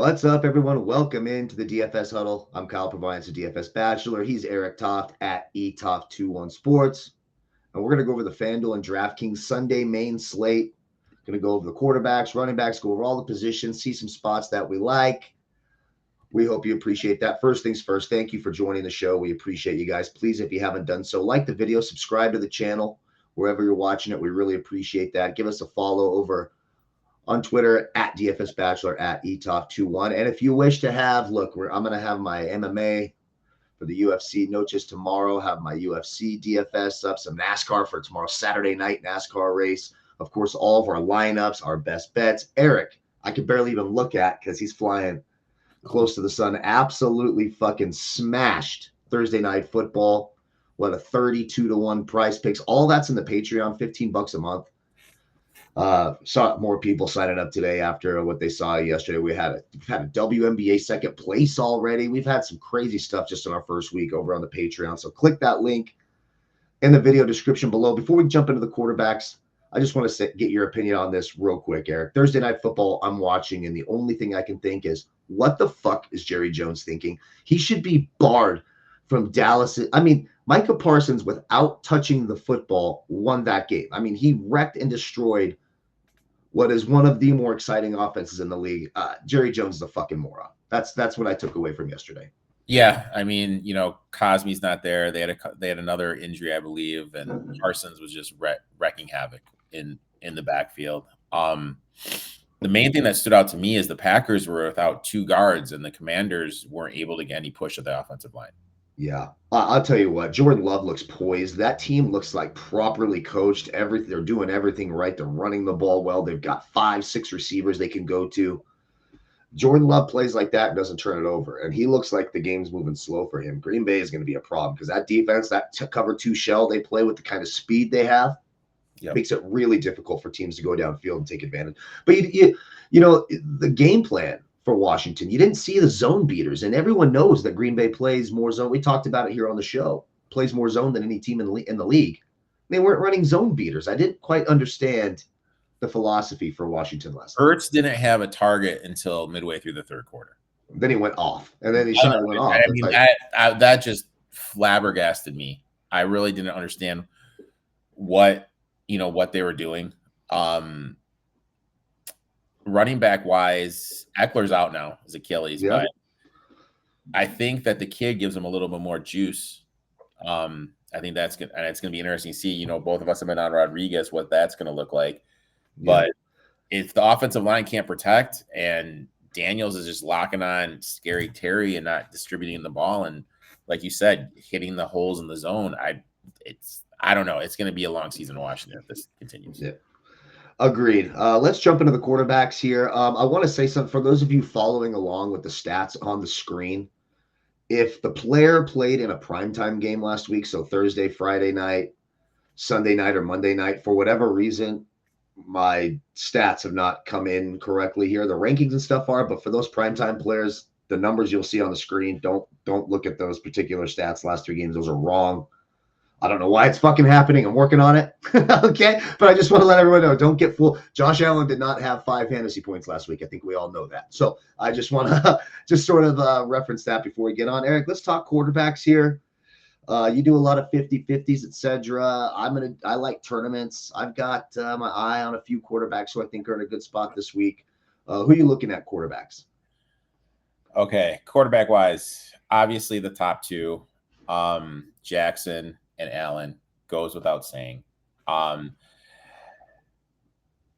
What's up, everyone? Welcome into the DFS Huddle. I'm Kyle Provides, the DFS Bachelor. He's Eric Toft at eToft21 Sports. And we're going to go over the FanDuel and DraftKings Sunday main slate. Going to go over the quarterbacks, running backs, go over all the positions, see some spots that we like. We hope you appreciate that. First things first, thank you for joining the show. We appreciate you guys. Please, if you haven't done so, like the video, subscribe to the channel wherever you're watching it. We really appreciate that. Give us a follow over on Twitter at DFS Bachelor at eToft21. And if you wish to have, look, I'm going to have my MMA for the UFC. Note just tomorrow, have my UFC DFS up, some NASCAR for tomorrow, Saturday night NASCAR race. Of course, all of our lineups, our best bets. Eric, I can barely even look at because he's flying close to the sun. Absolutely fucking smashed Thursday night football. What a 32-1 PrizePicks. All that's in the Patreon, $15 a month. Saw more people signing up today after what they saw yesterday. We've had a WNBA second place already. We've had some crazy stuff just in our first week over on the Patreon. So click that link in the video description below. Before we jump into the quarterbacks, I just want to get your opinion on this real quick, Eric. Thursday night football, I'm watching, and the only thing I can think is, what the fuck is Jerry Jones thinking? He should be barred from Dallas. I mean, Micah Parsons, without touching the football, won that game. I mean, he wrecked and destroyed what is one of the more exciting offenses in the league. Jerry Jones is a fucking moron. That's what I took away from yesterday. Yeah, I mean, Cosme's not there. They had another injury, I believe, and Parsons was just wrecking havoc in the backfield. The main thing that stood out to me is the Packers were without two guards, and the Commanders weren't able to get any push at the offensive line. Yeah, I'll tell you what, Jordan Love looks poised. That team looks like properly coached. They're doing everything right. They're running the ball well. They've got 5-6 receivers they can go to. Jordan Love plays like that and doesn't turn it over. And he looks like the game's moving slow for him. Green Bay is going to be a problem because that defense, that cover two shell they play with, the kind of speed they have, makes it really difficult for teams to go downfield and take advantage. But the game plan for Washington, you didn't see the zone beaters, and everyone knows that Green Bay plays more zone. We talked about it here on the show. Plays more zone than any team in the league. They weren't running zone beaters. I didn't quite understand the philosophy for Washington last night. Hurts didn't have a target until midway through the third quarter. Then he went off, and then he shot went off. I mean, that just flabbergasted me. I really didn't understand what they were doing. Running back wise, Eckler's out now, his Achilles, but I think that the kid gives him a little bit more juice. I think that's good, and it's going to be interesting to see. Both of us have been on Rodriguez, what that's going to look like. But if the offensive line can't protect, and Daniels is just locking on Scary Terry and not distributing the ball, and like you said, hitting the holes in the zone, I don't know. It's going to be a long season in Washington if this continues. Yeah. Agreed. Let's jump into the quarterbacks here. I want to say something for those of you following along with the stats on the screen. If the player played in a primetime game last week, so Thursday, Friday night, Sunday night, or Monday night, for whatever reason, my stats have not come in correctly here. The rankings and stuff are, but for those primetime players, the numbers you'll see on the screen, don't look at those particular stats last 3 games. Those are wrong. I don't know why it's fucking happening. I'm working on it. Okay. But I just want to let everyone know, don't get fooled. Josh Allen did not have 5 fantasy points last week. I think we all know that. So I just want to just sort of reference that before we get on. Eric, let's talk quarterbacks here. You do a lot of 50-50s, etc. I like tournaments. I've got my eye on a few quarterbacks who I think are in a good spot this week. Who are you looking at quarterbacks? Okay. Quarterback wise, obviously the top 2, Jackson and Allen, goes without saying.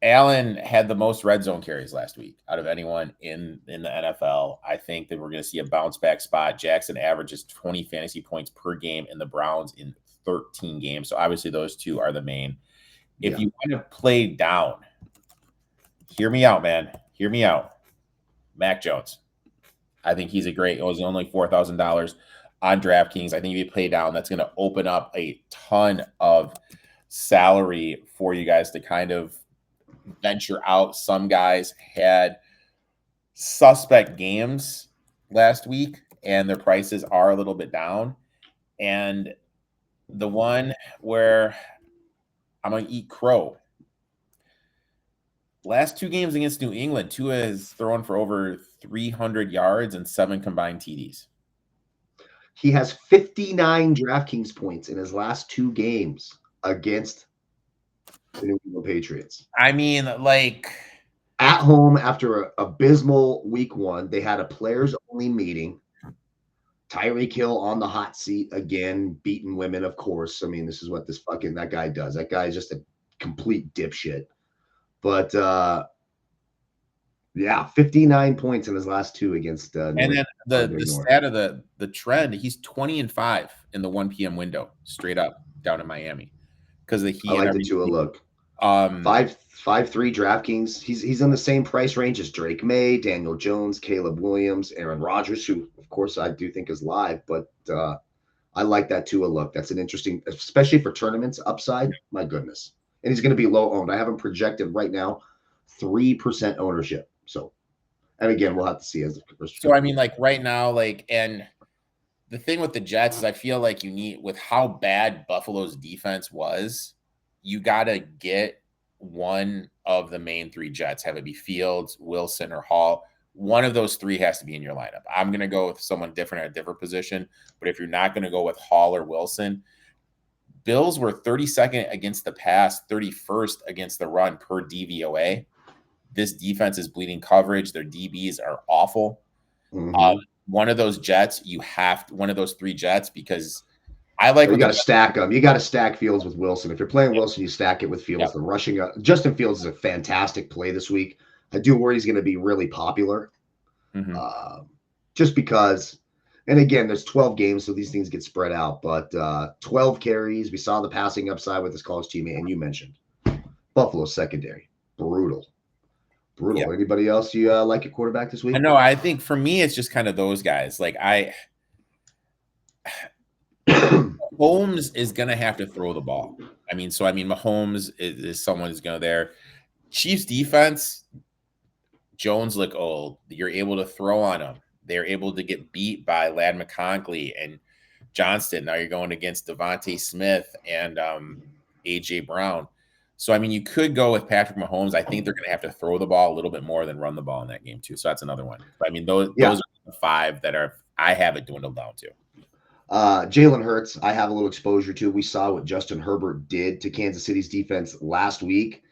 Allen had the most red zone carries last week out of anyone in the NFL. I think that we're going to see a bounce back spot. Jackson averages 20 fantasy points per game in the Browns in 13 games. So obviously those 2 are the main. If you want to play down, hear me out, man. Hear me out. Mac Jones. I think he's it was only $4,000 on DraftKings. I think if you play down, that's going to open up a ton of salary for you guys to kind of venture out. Some guys had suspect games last week, and their prices are a little bit down. And the one where I'm going to eat crow Last 2 games against New England, Tua has thrown for over 300 yards and 7 combined TDs. He has 59 DraftKings points in his last 2 games against the New England Patriots. I mean, like at home after an abysmal week 1, they had a players-only meeting. Tyreek Hill on the hot seat again, beating women, of course. I mean, this is what that guy does. That guy is just a complete dipshit. But yeah, 59 points in his last 2 against and then the stat of the trend, he's 20-5 in the 1 p.m. window, straight up down in Miami. Because I like the Tua look. 5-3 DraftKings. He's in the same price range as Drake May, Daniel Jones, Caleb Williams, Aaron Rodgers, who of course I do think is live, but I like that Tua look. That's an interesting, especially for tournaments upside. My goodness. And he's going to be low owned. I have him projected right now 3% ownership. So, and again, we'll have to see as the first. So I mean, like right now, like, and the thing with the Jets is I feel like you need, with how bad Buffalo's defense was, you got to get one of the main 3 Jets, have it be Fields, Wilson, or Hall. One of those 3 has to be in your lineup. I'm going to go with someone different at a different position, but if you're not going to go with Hall or Wilson, Bills were 32nd against the pass, 31st against the run per DVOA. This defense is bleeding coverage. Their DBs are awful. Mm-hmm. One of those Jets, one of those 3 Jets, because I like. You got to stack them. You got to stack Fields with Wilson. If you're playing Wilson, you stack it with Fields. Yep. The rushing Justin Fields is a fantastic play this week. I do worry he's going to be really popular, just because. And again, there's 12 games, so these things get spread out. But 12 carries. We saw the passing upside with his college teammate, and you mentioned Buffalo's secondary, brutal. Yep. Anybody else you like at quarterback this week? No, I think for me, it's just kind of those guys. Like Mahomes is going to have to throw the ball. Mahomes is someone who's going to there. Chiefs defense, Jones look old. You're able to throw on them. They're able to get beat by Ladd McConkey and Johnston. Now you're going against Devontae Smith and A.J. Brown. So, you could go with Patrick Mahomes. I think they're going to have to throw the ball a little bit more than run the ball in that game, too. So that's another one. But, those are the 5 that I have it dwindled down to. Jalen Hurts, I have a little exposure to. We saw what Justin Herbert did to Kansas City's defense last week.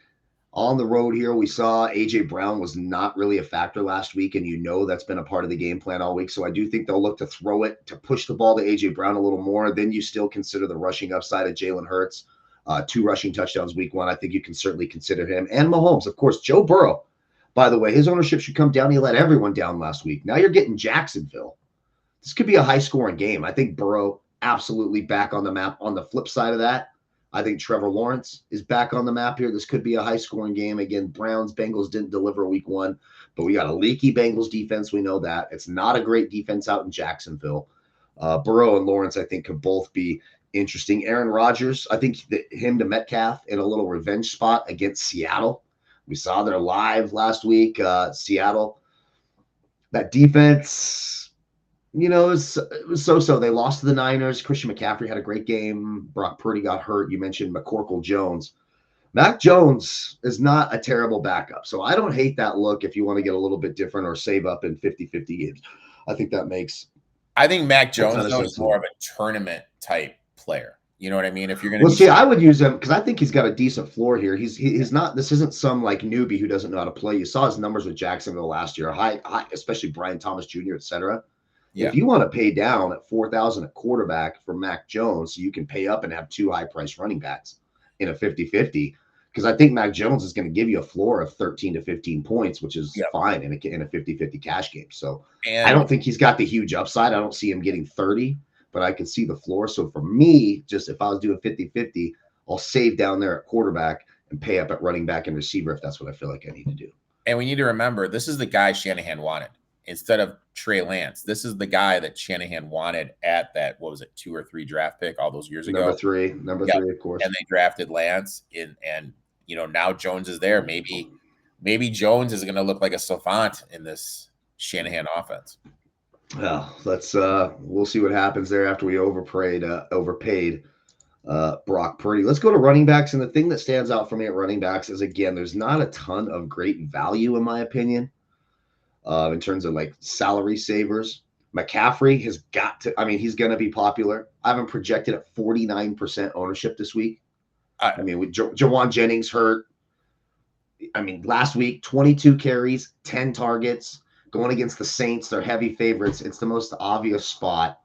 On the road here, we saw A.J. Brown was not really a factor last week, and that's been a part of the game plan all week. So I do think they'll look to throw it, to push the ball to A.J. Brown a little more. Then you still consider the rushing upside of Jalen Hurts. 2 rushing touchdowns week 1. I think you can certainly consider him. And Mahomes, of course. Joe Burrow, by the way, his ownership should come down. He let everyone down last week. Now you're getting Jacksonville. This could be a high-scoring game. I think Burrow absolutely back on the map. On the flip side of that, I think Trevor Lawrence is back on the map here. This could be a high-scoring game. Again, Bengals didn't deliver week 1, but we got a leaky Bengals defense. We know that. It's not a great defense out in Jacksonville. Burrow and Lawrence, I think, could both be interesting. Aaron Rodgers, I think him to Metcalf in a little revenge spot against Seattle. We saw their live last week. Seattle, that defense, it was so-so. They lost to the Niners. Christian McCaffrey had a great game. Brock Purdy got hurt. You mentioned McCorkle Jones. Mac Jones is not a terrible backup. So I don't hate that look if you want to get a little bit different or save up in 50-50 games. I think Mac Jones is more of a tournament type player. You know what I mean? If you're going to I would use him because I think he's got a decent floor here. He's not. This isn't some like newbie who doesn't know how to play. You saw his numbers with Jacksonville last year, high, especially Brian Thomas Jr., etc. Yeah. If you want to pay down at $4,000 at quarterback for Mac Jones, so you can pay up and have 2 high-priced running backs in a 50-50, because I think Mac Jones is going to give you a floor of 13 to 15 points, which is fine in a 50-50 cash game. So I don't think he's got the huge upside. I don't see him getting 30. But I can see the floor. So for me, just if I was doing 50-50, I'll save down there at quarterback and pay up at running back and receiver if that's what I feel like I need to do. And we need to remember, this is the guy Shanahan wanted instead of Trey Lance. This is the guy that Shanahan wanted at that, 2 or 3 draft pick all those years ago? Number three, of course. And they drafted Lance and now Jones is there. Maybe Jones is going to look like a savant in this Shanahan offense. Well, we'll see what happens there after we overpaid Brock Purdy. Let's go to running backs. And the thing that stands out for me at running backs is, again, there's not a ton of great value, in my opinion, in terms of like salary savers. McCaffrey has got to, I mean, he's going to be popular. I have him projected at 49% ownership this week. I mean, with Jawan Jennings hurt. I mean, last week, 22 carries, 10 targets, going against the Saints. They're heavy favorites. It's the most obvious spot.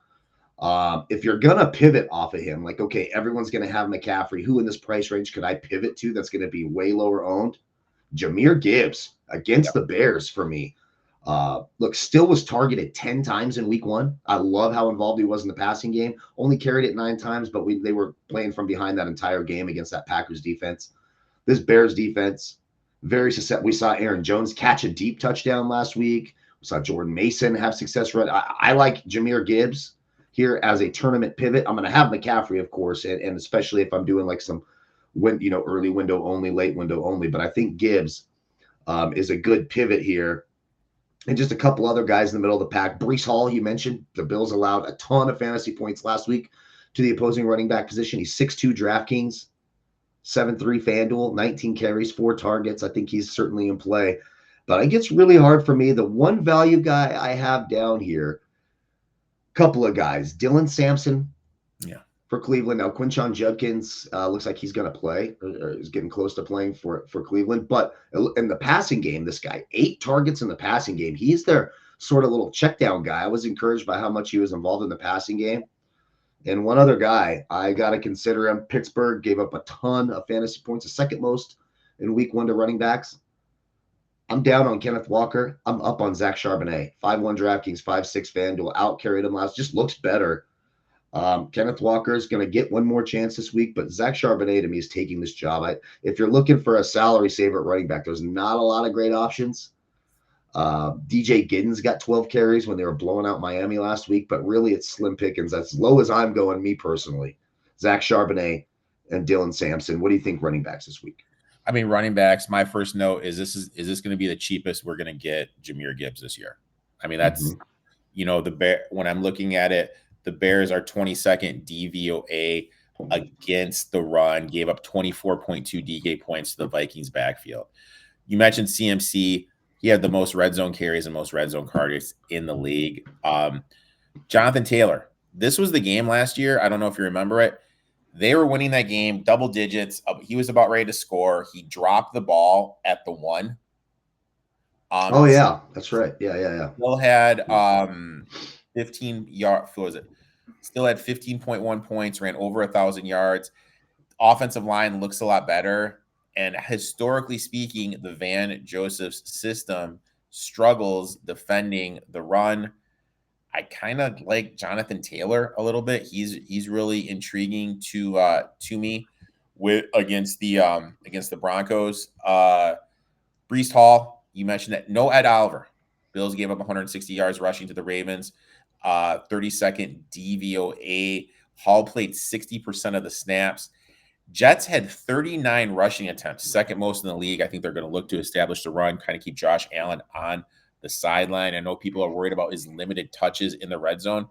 If you're going to pivot off of him, like, okay, everyone's going to have McCaffrey. Who in this price range could I pivot to that's going to be way lower owned? Jahmyr Gibbs against the Bears for me. Look, still was targeted 10 times in week 1. I love how involved he was in the passing game. Only carried it 9 times, but they were playing from behind that entire game against that Packers defense. This Bears defense, very susceptible. We saw Aaron Jones catch a deep touchdown last week. We saw Jordan Mason have success. I like Jahmyr Gibbs here as a tournament pivot. I'm going to have McCaffrey, of course, and especially if I'm doing like some early window only, late window only. But I think Gibbs is a good pivot here. And just a couple other guys in the middle of the pack. Breece Hall, you mentioned, the Bills allowed a ton of fantasy points last week to the opposing running back position. He's 6'2 DraftKings, 7'3 FanDuel, 19 carries, 4 targets. I think he's certainly in play. But it gets really hard for me. The one value guy I have down here, couple of guys. Dylan Sampson for Cleveland. Now, Quinshon Judkins looks like he's going to play, or is getting close to playing for Cleveland. But in the passing game, this guy, 8 targets in the passing game. He's their sort of little check down guy. I was encouraged by how much he was involved in the passing game. And one other guy, I got to consider him. Pittsburgh gave up a ton of fantasy points, the second most in week 1 to running backs. I'm down on Kenneth Walker. I'm up on Zach Charbonnet. 5-1 DraftKings, 5-6 FanDuel. Out carried him last. Just looks better. Kenneth Walker is going to get one more chance this week, but Zach Charbonnet to me is taking this job. If you're looking for a salary saver at running back, there's not a lot of great options. DJ Giddens got 12 carries when they were blowing out Miami last week, but really it's slim pickings. That's low as I'm going, me personally. Zach Charbonnet and Dylan Sampson. What do you think running backs this week? I mean, running backs, my first note is this going to be the cheapest we're going to get Jahmyr Gibbs this year? I mean, that's, when I'm looking at it, the Bears are 22nd DVOA against the run, gave up 24.2 DK points to the Vikings backfield. You mentioned CMC. He had the most red zone carries and most red zone targets in the league. Jonathan Taylor, this was the game last year. I don't know if you remember it. They were winning that game, double digits. He was about ready to score. He dropped the ball at the 1. Oh, yeah. That's right. Yeah. Still had 15 yards. What was it? Still had 15.1 points, ran over 1,000 yards. Offensive line looks a lot better. And historically speaking, the Van Joseph's system struggles defending the run. I kind of like Jonathan Taylor a little bit. He's really intriguing to me against the Broncos. Breece Hall, you mentioned that. No Ed Oliver. Bills gave up 160 yards rushing to the Ravens. 32nd DVOA. Hall played 60% of the snaps. Jets had 39 rushing attempts, second most in the league. I think they're going to look to establish the run, kind of keep Josh Allen on the sideline. I know people are worried about his limited touches in the red zone.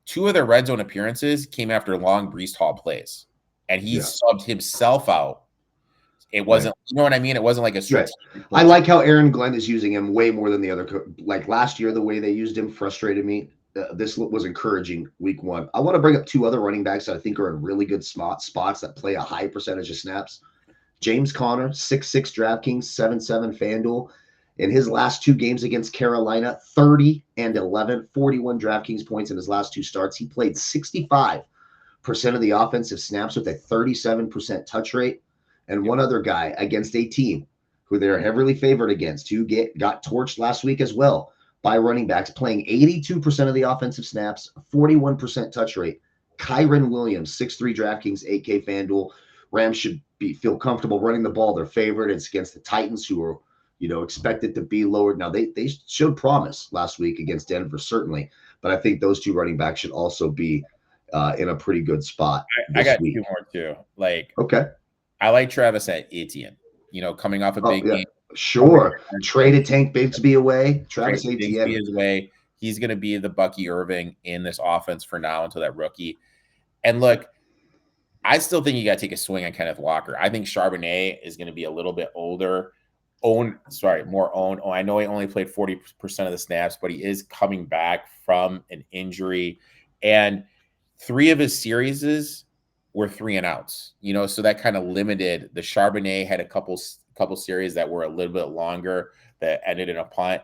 2 of their red zone appearances came after long Breece Hall plays, and he subbed himself out. It wasn't, you know what I mean? It wasn't like a strategic. I like how Aaron Glenn is using him way more than the other. Like last year, the way they used him frustrated me. This was encouraging week 1. I want to bring up 2 other running backs that I think are in really good spots that play a high percentage of snaps. James Conner, 6'6 DraftKings, 7'7 FanDuel. In his last 2 games against Carolina, 30 and 11, 41 DraftKings points in his last 2 starts. He played 65% of the offensive snaps with a 37% touch rate. And one other guy against a team who they're heavily favored against, who got torched last week as well by running backs, playing 82% of the offensive snaps, 41% touch rate. Kyren Williams, 6'3 DraftKings, 8K FanDuel. Rams should feel comfortable running the ball. They're favored. It's against the Titans, who are expected to be lowered. Now, they showed promise last week against Denver, certainly. But I think those 2 running backs should also be in a pretty good spot. I got week. 2 more, too. Okay. I like Travis Etienne, coming off a big game. Sure. Traded Tank Bigsby away. Travis Etienne. Bigsby away. He's going to be the Bucky Irving in this offense for now until that rookie. And look, I still think you got to take a swing on Kenneth Walker. I think Charbonnet is going to be a little bit older. More owned. Oh, I know he only played 40% of the snaps, but he is coming back from an injury. And 3 of his series were 3 and outs, so that kind of limited. The Charbonnet had a couple series that were a little bit longer that ended in a punt.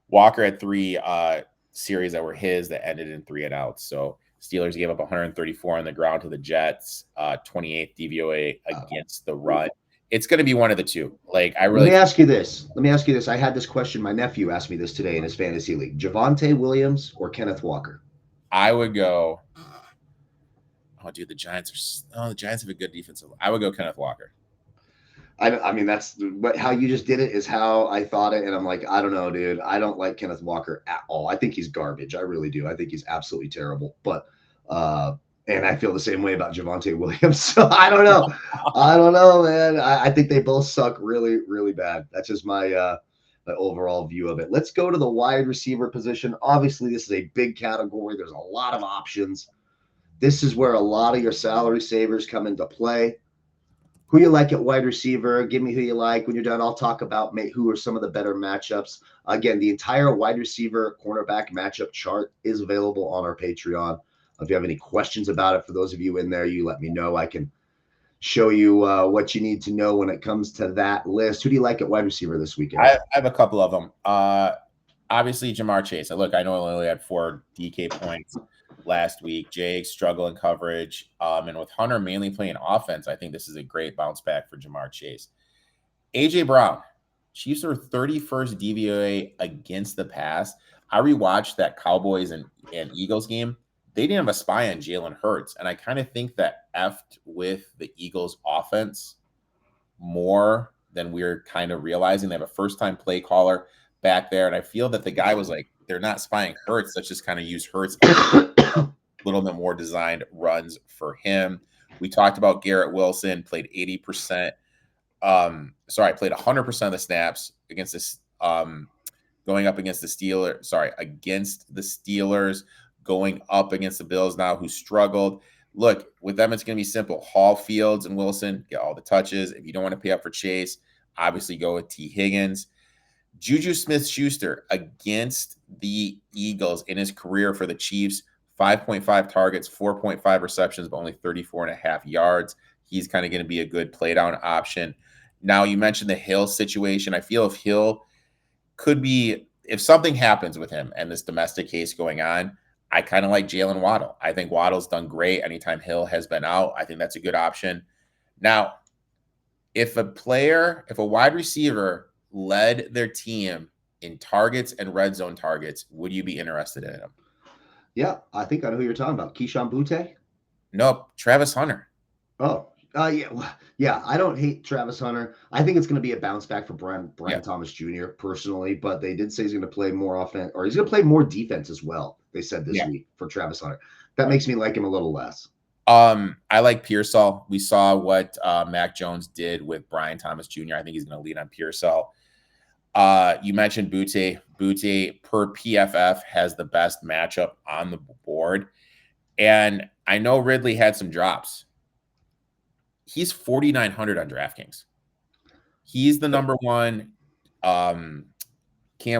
Walker had 3 series that were his that ended in 3 and outs. So Steelers gave up 134 on the ground to the Jets, 28th DVOA against the run. It's going to be one of the two. Let me ask you this. I had this question. My nephew asked me this today in his fantasy league. Javonte Williams or Kenneth Walker? I would go. Oh, dude, the Giants have a good defensive. I would go Kenneth Walker. I mean, that's how you just did it is how I thought it. And I'm like, I don't know, dude. I don't like Kenneth Walker at all. I think he's garbage. I really do. I think he's absolutely terrible. But, and I feel the same way about Javonte Williams. So I don't know. Man. I think they both suck really, really bad. That's just my overall view of it. Let's go to the wide receiver position. Obviously, this is a big category. There's a lot of options. This is where a lot of your salary savers come into play. Who you like at wide receiver? Give me who you like. When you're done, I'll talk about who are some of the better matchups. Again, the entire wide receiver cornerback matchup chart is available on our Patreon. If you have any questions about it, for those of you in there, you let me know. I can show you what you need to know when it comes to that list. Who do you like at wide receiver this weekend? I have a couple of them. Obviously, Jamar Chase. Look, I know he only had 4 DK points last week. Jake struggling coverage. And with Hunter mainly playing offense, I think this is a great bounce back for Jamar Chase. AJ Brown. Chiefs are 31st DVOA against the pass. I rewatched that Cowboys and Eagles game. They didn't have a spy on Jalen Hurts. And I kind of think that effed with the Eagles offense more than we're kind of realizing. They have a first-time play caller back there. And I feel that the guy was like, they're not spying Hurts. Let's just kind of use Hurts a little bit more designed runs for him. We talked about Garrett Wilson, played 80%. Played 100% of the snaps against this, going up against the Steelers. Against the Steelers, going up against the Bills now, who struggled. Look, with them, it's going to be simple. Hall, Fields, and Wilson get all the touches. If you don't want to pay up for Chase, obviously go with T. Higgins. Juju Smith-Schuster against the Eagles in his career for the Chiefs, 5.5 targets, 4.5 receptions, but only 34.5 yards. He's kind of going to be a good play down option. Now, you mentioned the Hill situation. I feel if Hill could be, if something happens with him and this domestic case going on, I kind of like Jalen Waddle. I think Waddle's done great anytime Hill has been out. I think that's a good option. Now, if a wide receiver led their team in targets and red zone targets, would you be interested in him? Yeah, I think I know who you're talking about. Keyshawn Butte? Nope, Travis Hunter. Oh, yeah. I don't hate Travis Hunter. I think it's going to be a bounce back for Brian Thomas Jr. personally, but they did say he's going to play more offense, or he's going to play more defense as well. They said this week for Travis Hunter. That makes me like him a little less. I like Pearsall. We saw what Mac Jones did with Brian Thomas Jr. I think he's going to lead on Pearsall. You mentioned Butte. Butte per PFF has the best matchup on the board. And I know Ridley had some drops. He's 4,900 on DraftKings. He's the number one. Cam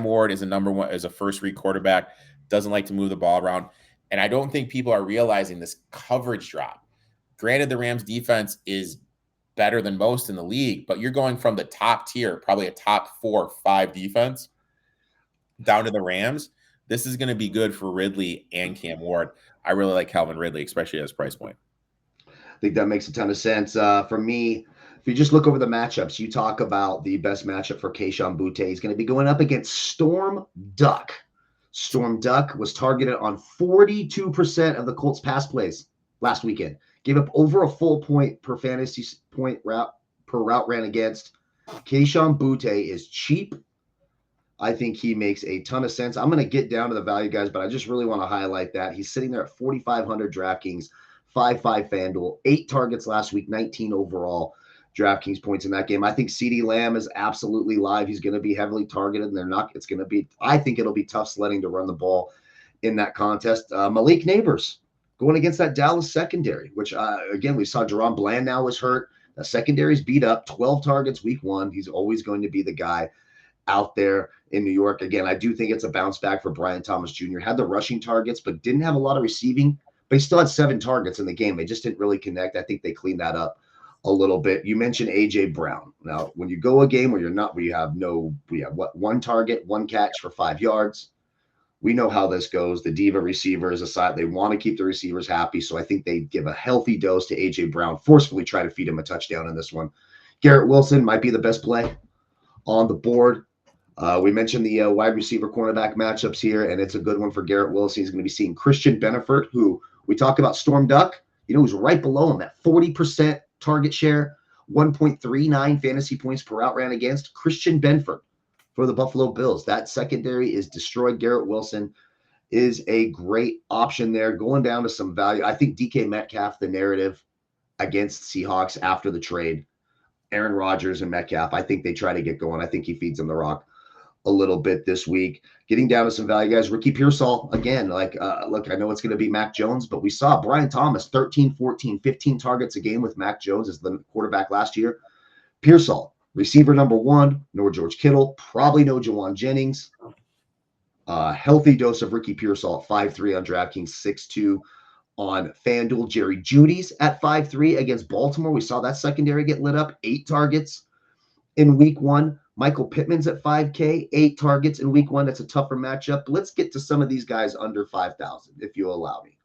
Ward is a first read quarterback, doesn't like to move the ball around. And I don't think people are realizing this coverage drop. Granted, the Rams defense is better than most in the league, but you're going from the top tier, probably a top 4 or 5 defense, down to the Rams. This is going to be good for Ridley and Cam Ward. I really like Calvin Ridley, especially at his price point. I think that makes a ton of sense. For me, if you just look over the matchups, you talk about the best matchup for Keyshawn Butte. He's going to be going up against Storm Duck. Storm Duck was targeted on 42% of the Colts pass plays last weekend. Gave up over a full point per fantasy point route ran against. Keyshawn Butte is cheap. I think he makes a ton of sense. I'm going to get down to the value guys, but I just really want to highlight that. He's sitting there at 4,500 DraftKings, 5.5 FanDuel, 8 targets last week, 19 overall DraftKings points in that game. I think CeeDee Lamb is absolutely live. He's going to be heavily targeted, and I think it'll be tough sledding to run the ball in that contest. Malik Neighbors, going against that Dallas secondary, which, again, we saw Jerron Bland now was hurt. The secondary's beat up, 12 targets week 1. He's always going to be the guy out there in New York. Again, I do think it's a bounce back for Brian Thomas Jr. Had the rushing targets, but didn't have a lot of receiving, but he still had 7 targets in the game. They just didn't really connect. I think they cleaned that up a little bit. You mentioned A.J. Brown. Now, when you go a game where we have 1 target, 1 catch for 5 yards, we know how this goes. The diva receivers aside, they want to keep the receivers happy. So I think they give a healthy dose to A.J. Brown, forcefully try to feed him a touchdown in this one. Garrett Wilson might be the best play on the board. We mentioned the wide receiver cornerback matchups here, and it's a good one for Garrett Wilson. He's going to be seeing Christian Beneford, who we talk about Storm Duck, who's right below him at 40% target share, 1.39 fantasy points per route ran against. Christian Benford for the Buffalo Bills. That secondary is destroyed. Garrett Wilson is a great option there. Going down to some value. I think DK Metcalf, the narrative against Seahawks after the trade, Aaron Rodgers and Metcalf, I think they try to get going. I think he feeds them the rock a little bit this week. Getting down to some value, guys. Ricky Pearsall, again, look, I know it's going to be Mac Jones, but we saw Brian Thomas, 13, 14, 15 targets a game with Mac Jones as the quarterback last year. Pearsall, receiver number 1, no George Kittle, probably no Jawan Jennings. Healthy dose of Ricky Pearsall at 5'3" on DraftKings, 6'2" on FanDuel. Jerry Jeudy's at 5'3" against Baltimore. We saw that secondary get lit up, 8 targets in week 1. Michael Pittman's at 5K, 8 targets in week 1. That's a tougher matchup. Let's get to some of these guys under 5,000, if you allow me.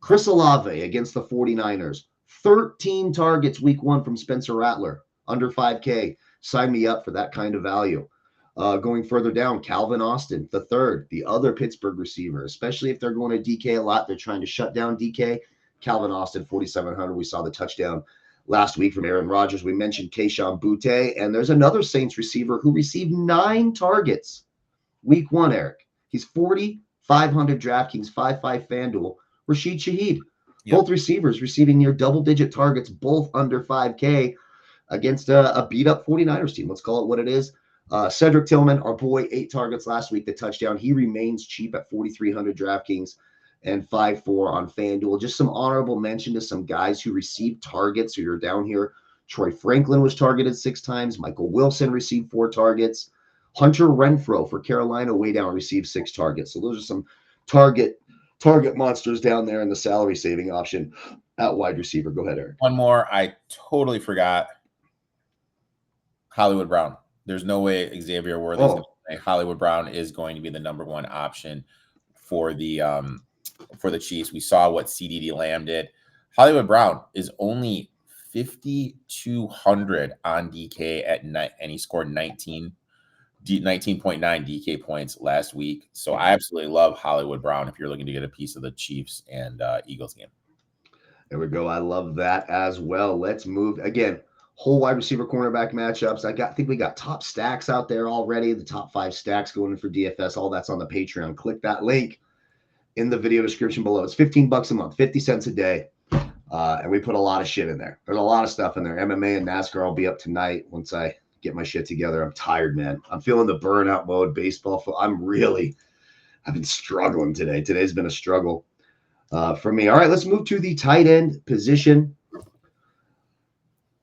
Chris Olave against the 49ers, 13 targets week 1 from Spencer Rattler, under 5K. Sign me up for that kind of value. Going further down, Calvin Austin, the third, the other Pittsburgh receiver, especially if they're going to DK a lot. They're trying to shut down DK. Calvin Austin, 4,700. We saw the touchdown last week from Aaron Rodgers. We mentioned Kayshon Boutte, and there's another Saints receiver who received 9 targets week 1, Eric. He's 4,500 DraftKings, 5.5 FanDuel. Rashid Shaheed. Yep. Both receivers receiving near double-digit targets, both under 5K against a beat-up 49ers team. Let's call it what it is. Cedric Tillman, our boy, 8 targets last week, the touchdown. He remains cheap at 4,300 DraftKings and 5.4 on FanDuel. Just some honorable mention to some guys who received targets. So you're down here. Troy Franklin was targeted 6 times. Michael Wilson received 4 targets. Hunter Renfrow for Carolina, way down, received 6 targets. So those are some target monsters down there in the salary saving option at wide receiver. Go ahead, Eric. One more. I totally forgot. Hollywood Brown. There's no way Xavier Worthy is going to play. Hollywood Brown is going to be the number 1 option for the Chiefs. We saw what CeeDee Lamb did. Hollywood Brown is only 5,200 on DK at night, and he scored 19.9 DK points last week. So I absolutely love Hollywood Brown if you're looking to get a piece of the Chiefs and Eagles game. There we go. I love that as well. Let's move again. Whole wide receiver cornerback matchups. I think we got top stacks out there already. The top 5 stacks going in for DFS. All that's on the Patreon. Click that link in the video description below. It's $15 a month, 50 cents a day. And we put a lot of shit in there. There's a lot of stuff in there. MMA and NASCAR will be up tonight once I get my shit together. I'm tired, man. I'm feeling the burnout mode. Baseball. I've been struggling today. Today's been a struggle for me. All right, let's move to the tight end position.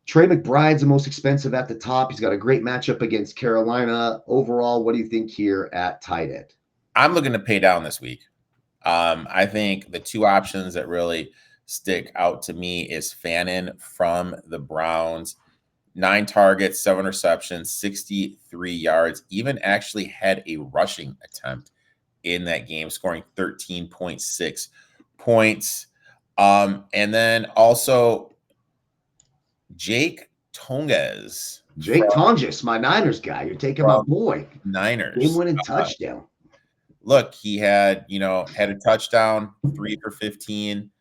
Trey McBride's the most expensive at the top. He's got a great matchup against Carolina. Overall, what do you think here at tight end? I'm looking to pay down this week. I think the 2 options that really stick out to me is Fannin from the Browns. 9 targets, 7 receptions, 63 yards. Even actually had a rushing attempt in that game, scoring 13.6 points. And then also Jake Tonges. Jake Tonges, my Niners guy. You're taking my boy. Niners. Game-winning touchdown. Look, he had a touchdown, 3 for 15.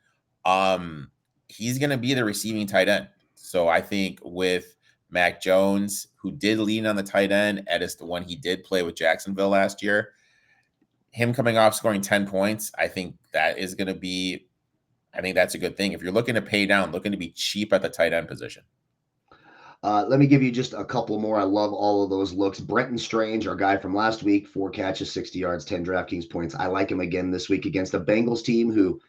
He's going to be the receiving tight end. So I think with Mac Jones, who did lean on the tight end, when he did play with Jacksonville last year, him coming off scoring 10 points, I think that's a good thing. If you're looking to pay down, looking to be cheap at the tight end position. Let me give you just a couple more. I love all of those looks. Brenton Strange, our guy from last week, 4 catches, 60 yards, 10 DraftKings points. I like him again this week against a Bengals team who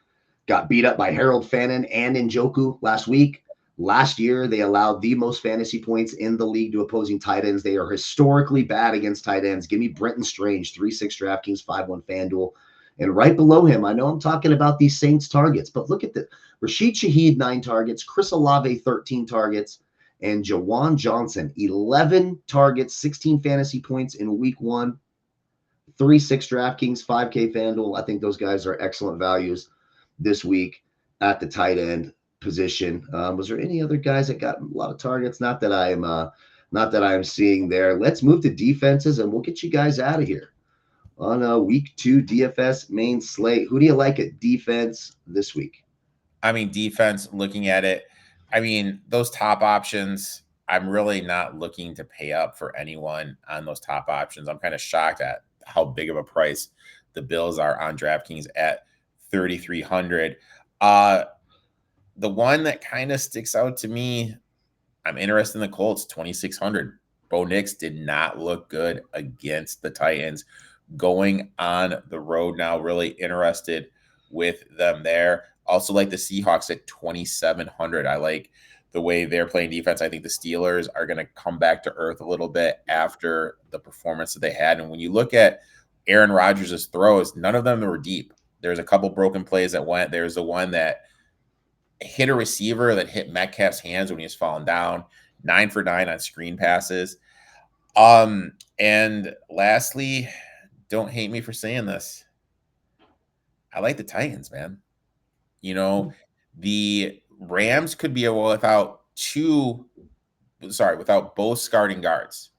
got beat up by Harold Fannin and Njoku last week. Last year, they allowed the most fantasy points in the league to opposing tight ends. They are historically bad against tight ends. Give me Brenton Strange, 3-6 DraftKings, 5-1 FanDuel. And right below him, I know I'm talking about these Saints targets, but look at the Rashid Shaheed, 9 targets, Chris Olave, 13 targets, and Jawan Johnson, 11 targets, 16 fantasy points in week 1, 3-6 DraftKings, 5K FanDuel. I think those guys are excellent values this week at the tight end position. Was there any other guys that got a lot of targets? Not that I'm seeing there. Let's move to defenses, and we'll get you guys out of here on week 2 DFS main slate. Who do you like at defense this week? I mean, defense, looking at it, I mean, those top options, I'm really not looking to pay up for anyone on those top options. I'm kind of shocked at how big of a price the Bills are on DraftKings at 3,300. The one that kind of sticks out to me, I'm interested in the Colts, 2,600. Bo Nix did not look good against the Titans. Going on the road now, really interested with them there. Also like the Seahawks at 2,700. I like the way they're playing defense. I think the Steelers are going to come back to earth a little bit after the performance that they had. And when you look at Aaron Rodgers' throws, none of them were deep. There's a couple broken plays that went. There's the one that hit a receiver that hit Metcalf's hands when he was falling down. 9 for 9 on screen passes. And lastly, don't hate me for saying this, I like the Titans, man. You know, the Rams could be without both starting guards.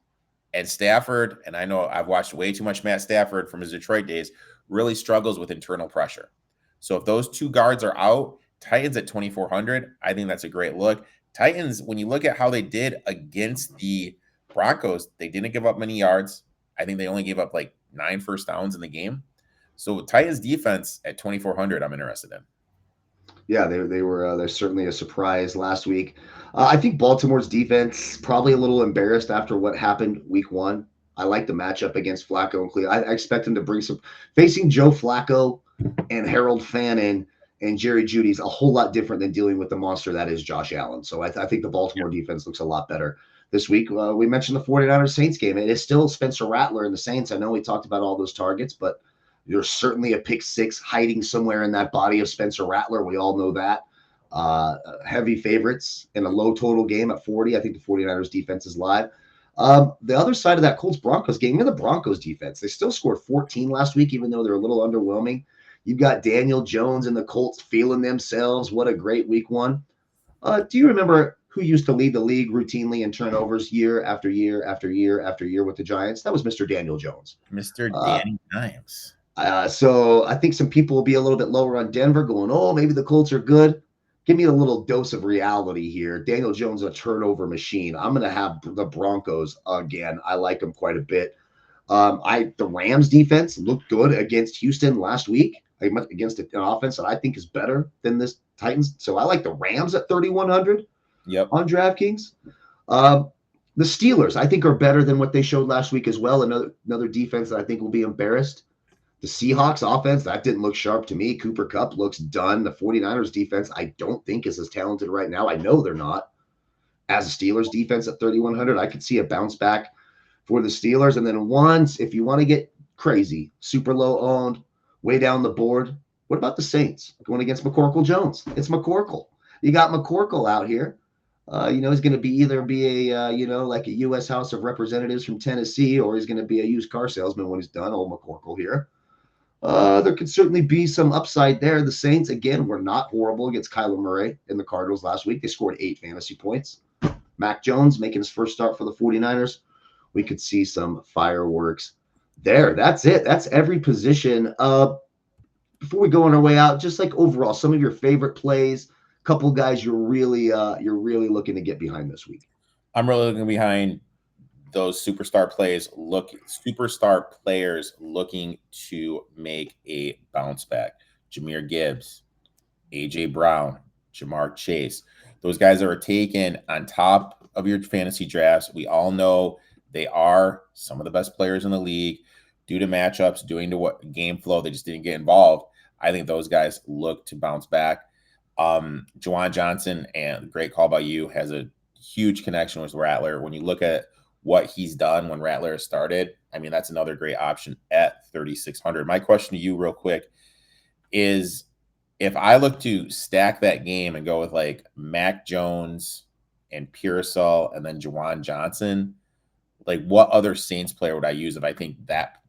And Stafford, and I know I've watched way too much Matt Stafford from his Detroit days, really struggles with internal pressure. So if those 2 guards are out, Titans at 2,400, I think that's a great look. Titans, when you look at how they did against the Broncos, they didn't give up many yards. I think they only gave up like 9 first downs in the game. So Titans defense at 2,400, I'm interested in. Yeah, they're certainly a surprise last week. I think Baltimore's defense probably a little embarrassed after what happened week 1. I like the matchup against Flacco and Cleveland. I expect him to bring some facing Joe Flacco and Harold Fannin and Jerry Jeudy's a whole lot different than dealing with the monster that is Josh Allen. So I think the Baltimore defense looks a lot better this week. We mentioned the 49ers Saints game. It is still Spencer Rattler and the Saints. I know we talked about all those targets, but there's certainly a pick 6 hiding somewhere in that body of Spencer Rattler. We all know that. Heavy favorites in a low total game at 40. I think the 49ers defense is live. The other side of that Colts-Broncos game, the Broncos defense, they still scored 14 last week, even though they're a little underwhelming. You've got Daniel Jones and the Colts feeling themselves. What a great week 1. Do you remember who used to lead the league routinely in turnovers year after year after year after year with the Giants? That was Mr. Daniel Jones. Mr. Danny Dimes. So I think some people will be a little bit lower on Denver going, oh, maybe the Colts are good. Give me a little dose of reality here. Daniel Jones, a turnover machine. I'm going to have the Broncos again. I like them quite a bit. The Rams defense looked good against Houston last week against an offense that I think is better than this Titans. So I like the Rams at 3,100 on DraftKings. The Steelers, I think, are better than what they showed last week as well. Another defense that I think will be embarrassed. The Seahawks offense, that didn't look sharp to me. Cooper Kupp looks done. The 49ers defense, I don't think is as talented right now. I know they're not. As a Steelers defense at 3,100, I could see a bounce back for the Steelers. And then once, if you want to get crazy, super low owned, way down the board, what about the Saints going against McCorkle Jones? It's McCorkle. You got McCorkle out here. He's going to be like a U.S. House of Representatives from Tennessee, or he's going to be a used car salesman when he's done. Old McCorkle here. There could certainly be some upside there. The Saints, again, were not horrible against Kyler Murray and the Cardinals last week. They scored 8 fantasy points. Mac Jones making his first start for the 49ers. We could see some fireworks there. That's it. That's every position. Before we go on our way out, just like overall, some of your favorite plays, couple guys you're really looking to get behind this week. I'm really looking behind those superstar players looking to make a bounce back. Jahmyr Gibbs, AJ Brown, Jamar Chase. Those guys that are taken on top of your fantasy drafts. We all know they are some of the best players in the league. Due to matchups, due to what game flow, they just didn't get involved. I think those guys look to bounce back. Juwan Johnson, and great call by you, has a huge connection with Rattler. When you look at what he's done when Rattler started, I mean, that's another great option at 3,600. My question to you real quick is, if I look to stack that game and go with like Mac Jones and Pearsall and then Juwan Johnson, like what other Saints player would I use if I think that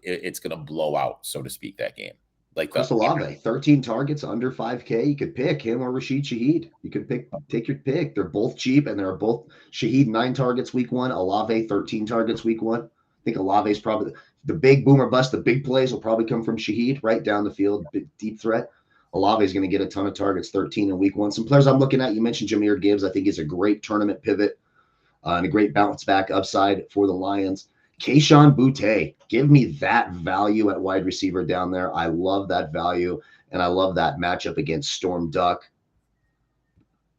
it's going to blow out, so to speak, that game? Like Chris Olave, 13 targets, under 5K. You could pick him or Rashid Shaheed. You could take your pick. They're both cheap, and they're both Shaheed 9 targets week 1, Olave 13 targets week 1. I think Olave is probably the big boomer bust. The big plays will probably come from Shaheed right down the field, big, deep threat. Olave is going to get a ton of targets, 13 in week 1. Some players I'm looking at, you mentioned Jahmyr Gibbs. I think he's a great tournament pivot and a great bounce back upside for the Lions. Kayshon Boutte, give me that value at wide receiver down there. I love that value, and I love that matchup against Storm Duck.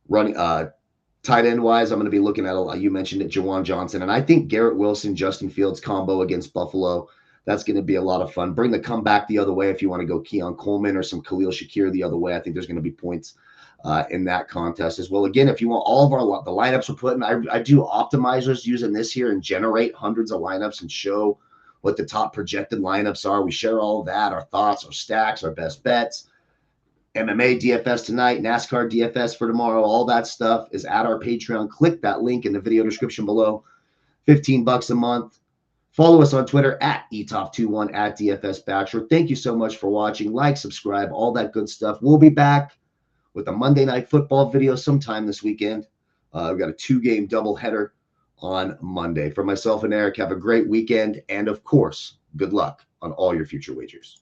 Running tight end wise, I'm going to be looking at, you mentioned it, Juwan Johnson, and I think Garrett Wilson, Justin Fields combo against Buffalo. That's going to be a lot of fun. Bring the comeback the other way if you want to go Keon Coleman or some Khalil Shakir the other way. I think there's going to be points in that contest as well. Again, if you want all of the lineups we're putting, I do optimizers using this here and generate hundreds of lineups and show what the top projected lineups are. We share all of that, our thoughts, our stacks, our best bets. MMA DFS tonight, NASCAR DFS for tomorrow. All that stuff is at our Patreon. Click that link in the video description below. $15 a month. Follow us on Twitter at etop21 at DFS Bachelor. Thank you so much for watching. Like, subscribe, all that good stuff. We'll be back with a Monday Night Football video sometime this weekend. We've got a 2-game doubleheader on Monday. For myself and Eric, have a great weekend. And of course, good luck on all your future wagers.